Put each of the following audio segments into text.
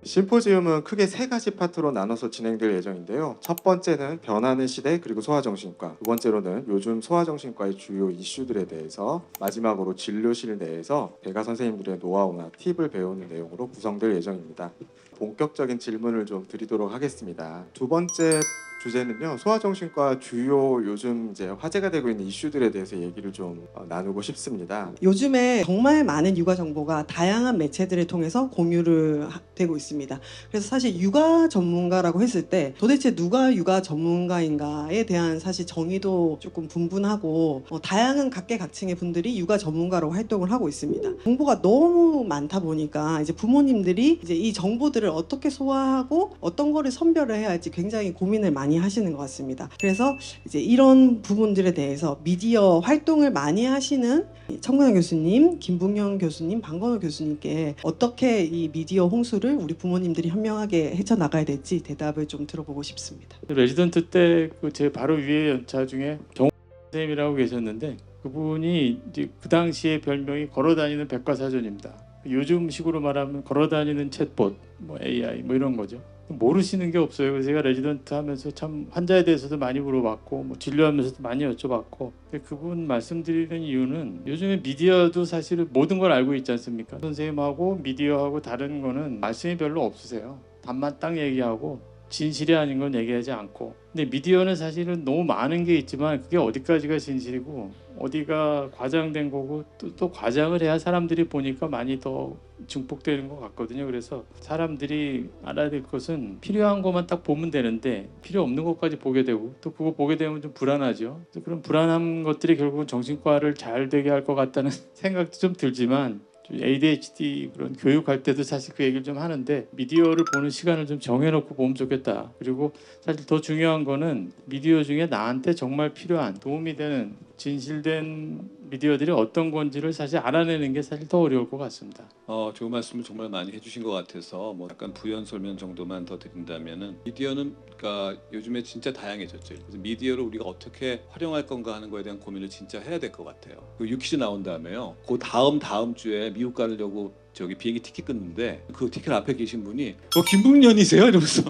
심포지움은 크게 세 가지 파트로 나눠서 진행될 예정인데요. 첫 번째는 변하는 시대 그리고 소아정신과, 두 번째로는 요즘 소아정신과의 주요 이슈들에 대해서, 마지막으로 진료실 내에서 배가 선생님들의 노하우나 팁을 배우는 내용으로 구성될 예정입니다. 본격적인 질문을 좀 드리도록 하겠습니다. 두 번째 주제는요, 소아정신과 주요 요즘 이제 화제가 되고 있는 이슈들에 대해서 얘기를 좀 나누고 싶습니다. 요즘에 정말 많은 육아 정보가 다양한 매체들을 통해서 공유를 되고 있습니다. 그래서 사실 육아 전문가라고 했을 때 도대체 누가 육아 전문가인가에 대한 사실 정의도 조금 분분하고 다양한 각계각층의 분들이 육아 전문가로 활동을 하고 있습니다. 정보가 너무 많다 보니까 이제 부모님들이 이제 이 정보들을 어떻게 소화하고 어떤 거를 선별을 해야 할지 굉장히 고민을 많이 하시는 것 같습니다. 그래서 이제 이런 부분들에 대해서 미디어 활동을 많이 하시는 청근아 교수님, 김붕영 교수님, 방건호 교수님께 어떻게 이 미디어 홍수를 우리 부모님들이 현명하게 헤쳐나가야 될지 대답을 좀 들어보고 싶습니다. 레지던트 때 제 바로 위에 연차 중에 정 선생님이라고 계셨는데, 그분이 이제 그 당시에 별명이 걸어다니는 백과사전입니다. 요즘식으로 말하면 걸어다니는 챗봇, 뭐 AI 뭐 이런 거죠. 모르시는 게 없어요. 그래서 제가 레지던트 하면서 참 환자에 대해서도 많이 물어봤고, 뭐 진료하면서도 많이 여쭤봤고, 근데 그분 말씀드리는 이유는 요즘에 미디어도 사실은 모든 걸 알고 있지 않습니까? 선생님하고 미디어하고 다른 거는 말씀이 별로 없으세요. 답만 딱 얘기하고 진실이 아닌 건 얘기하지 않고. 근데 미디어는 사실은 너무 많은 게 있지만 그게 어디까지가 진실이고 어디가 과장된 거고 또 과장을 해야 사람들이 보니까 많이 더 증폭되는 것 같거든요. 그래서 사람들이 알아야 될 것은 필요한 것만 딱 보면 되는데 필요 없는 것까지 보게 되고, 또 그거 보게 되면 좀 불안하죠. 그래서 그런 불안한 것들이 결국은 정신과를 잘 되게 할 것 같다는 생각도 좀 들지만, ADHD 그런 교육할 때도 사실 그 얘기를 좀 하는데, 미디어를 보는 시간을 좀 정해놓고 보면 좋겠다. 그리고 사실 더 중요한 거는 미디어 중에 나한테 정말 필요한 도움이 되는 진실된 미디어들이 어떤 건지를 사실 알아내는 게 사실 더 어려울 것 같습니다. 좋은 말씀을 정말 많이 해주신 것 같아서 뭐 약간 부연 설명 정도만 더 드린다면은, 미디어는 그러니까 요즘에 진짜 다양해졌죠. 그래서 미디어를 우리가 어떻게 활용할 건가 하는 거에 대한 고민을 진짜 해야 될 것 같아요. 그 유퀴즈 나온 다음에요, 그 다음 주에 미국 가려고 저기 비행기 티켓 끊는데 그 티켓 앞에 계신 분이 김북년이세요? 이러면서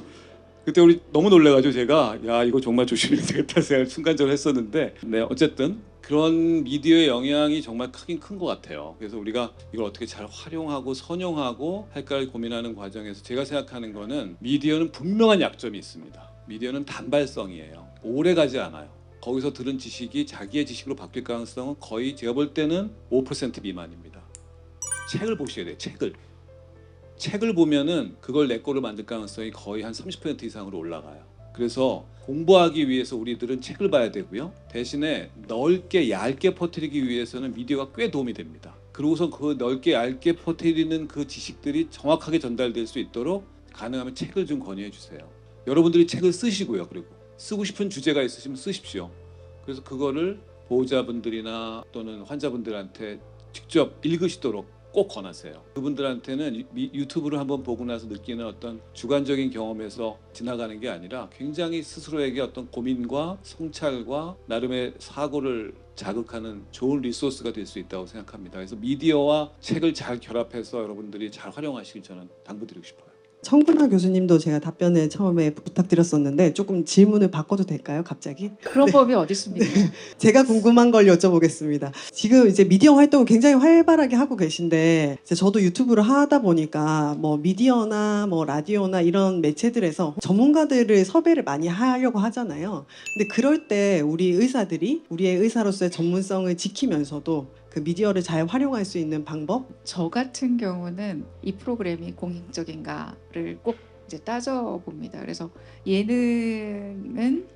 그때 우리 너무 놀래가지고 제가 야 이거 정말 조심해야 되겠다 생각을 순간적으로 했었는데, 네 어쨌든 그런 미디어의 영향이 정말 크긴 큰 것 같아요. 그래서 우리가 이걸 어떻게 잘 활용하고 선용하고 할까를 고민하는 과정에서 제가 생각하는 거는, 미디어는 분명한 약점이 있습니다. 미디어는 단발성이에요. 오래 가지 않아요. 거기서 들은 지식이 자기의 지식으로 바뀔 가능성은 거의 제가 볼 때는 5% 미만입니다. 책을 보셔야 돼요. 책을 보면은 그걸 내 거로 만들 가능성이 거의 한 30% 이상으로 올라가요. 그래서 공부하기 위해서 우리들은 책을 봐야 되고요. 대신에 넓게 얇게 퍼뜨리기 위해서는 미디어가 꽤 도움이 됩니다. 그리고서 그 넓게 얇게 퍼뜨리는 그 지식들이 정확하게 전달될 수 있도록 가능하면 책을 좀 권유해 주세요. 여러분들이 책을 쓰시고요. 그리고 쓰고 싶은 주제가 있으시면 쓰십시오. 그래서 그거를 보호자분들이나 또는 환자분들한테 직접 읽으시도록 꼭 권하세요. 그분들한테는 유튜브를 한번 보고 나서 느끼는 어떤 주관적인 경험에서 지나가는 게 아니라 굉장히 스스로에게 어떤 고민과 성찰과 나름의 사고를 자극하는 좋은 리소스가 될 수 있다고 생각합니다. 그래서 미디어와 책을 잘 결합해서 여러분들이 잘 활용하시길 저는 당부드리고 싶어요. 청근아 교수님도 제가 답변을 처음에 부탁드렸었는데 조금 질문을 바꿔도 될까요? 갑자기? 그런 법이 어디 있습니까? 제가 궁금한 걸 여쭤보겠습니다. 지금 이제 미디어 활동을 굉장히 활발하게 하고 계신데, 이제 저도 유튜브를 하다 보니까 뭐 미디어나 뭐 라디오나 이런 매체들에서 전문가들을 섭외를 많이 하려고 하잖아요. 근데 그럴 때 우리 의사들이 우리의 의사로서의 전문성을 지키면서도 그 미디어를 잘 활용할 수 있는 방법? 저 같은 경우는 이 프로그램이 공익적인가를 꼭 이제 따져봅니다. 그래서 예능은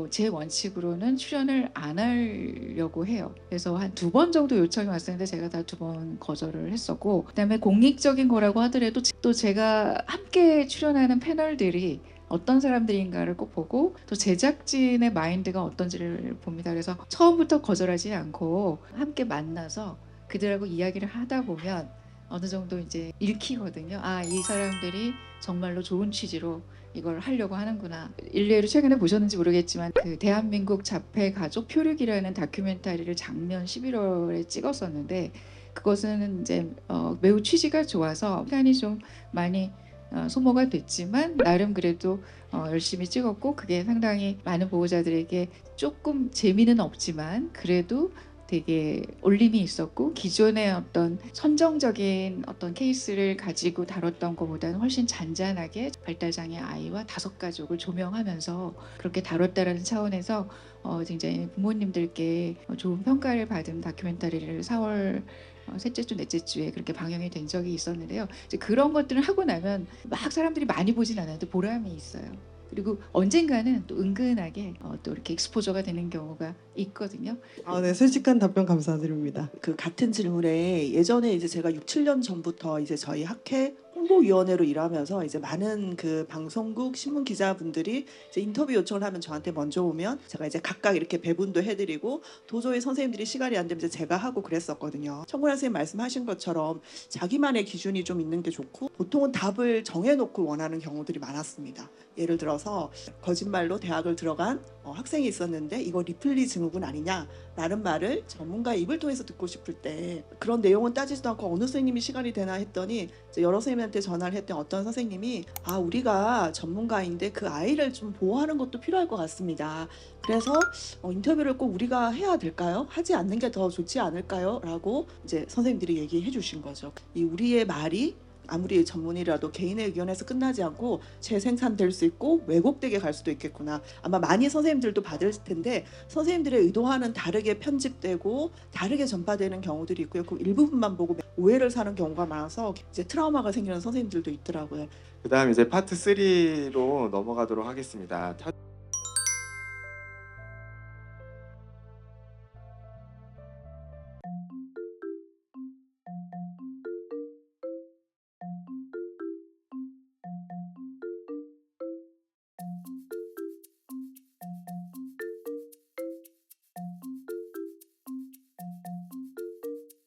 제 원칙으로는 출연을 안 하려고 해요. 그래서 한 2번 정도 요청이 왔었는데 제가 다 2번 거절을 했었고, 그다음에 공익적인 거라고 하더라도 또 제가 함께 출연하는 패널들이 어떤 사람들인가를 꼭 보고, 또 제작진의 마인드가 어떤지를 봅니다. 그래서 처음부터 거절하지 않고 함께 만나서 그들하고 이야기를 하다 보면 어느 정도 이제 읽히거든요. 아, 이 사람들이 정말로 좋은 취지로 이걸 하려고 하는구나. 일례로 최근에 보셨는지 모르겠지만 그 대한민국 자폐 가족 표류기라는 다큐멘터리를 작년 11월에 찍었었는데, 그것은 이제 매우 취지가 좋아서 시간이 좀 많이 소모가 됐지만 나름 그래도 열심히 찍었고 그게 상당히 많은 보호자들에게 조금 재미는 없지만 그래도 되게 울림이 있었고 기존의 어떤 선정적인 어떤 케이스를 가지고 다뤘던 것보다는 훨씬 잔잔하게 발달장애 아이와 5가족을 조명하면서 그렇게 다뤘다라는 차원에서 굉장히 부모님들께 좋은 평가를 받은 다큐멘터리를 4월 셋째 주, 넷째 주에 그렇게 방영이 된 적이 있었는데요. 이제 그런 것들을 하고 나면 막 사람들이 많이 보진 않아도 보람이 있어요. 그리고 언젠가는 또 은근하게 또 이렇게 익스포저가 되는 경우가 있거든요. 네, 솔직한 답변 감사드립니다. 그 같은 질문에 예전에 이제 제가 6, 7년 전부터 이제 저희 학회 홍보위원회로 일하면서 이제 많은 그 방송국 신문 기자분들이 이제 인터뷰 요청을 하면 저한테 먼저 오면 제가 이제 각각 이렇게 배분도 해드리고 도저히 선생님들이 시간이 안 되면 이제 제가 하고 그랬었거든요. 청구란 선생님 말씀하신 것처럼 자기만의 기준이 좀 있는 게 좋고 보통은 답을 정해놓고 원하는 경우들이 많았습니다. 예를 들어서 거짓말로 대학을 들어간 학생이 있었는데 이거 리플리 증후군 아니냐 라는 말을 전문가의 입을 통해서 듣고 싶을 때 그런 내용은 따지지도 않고 어느 선생님이 시간이 되나 했더니 이제 여러 선생님한테 전화를 했더니 어떤 선생님이 우리가 전문가인데 그 아이를 좀 보호하는 것도 필요할 것 같습니다. 그래서 인터뷰를 꼭 우리가 해야 될까요? 하지 않는 게 더 좋지 않을까요? 라고 이제 선생님들이 얘기해 주신 거죠. 이 우리의 말이 아무리 전문이라도 개인의 의견에서 끝나지 않고 재생산될 수 있고 왜곡되게 갈 수도 있겠구나. 아마 많이 선생님들도 받을 텐데 선생님들의 의도와는 다르게 편집되고 다르게 전파되는 경우들이 있고요. 그 일부분만 보고 오해를 사는 경우가 많아서 이제 트라우마가 생기는 선생님들도 있더라고요. 그다음 이제 파트 3로 넘어가도록 하겠습니다.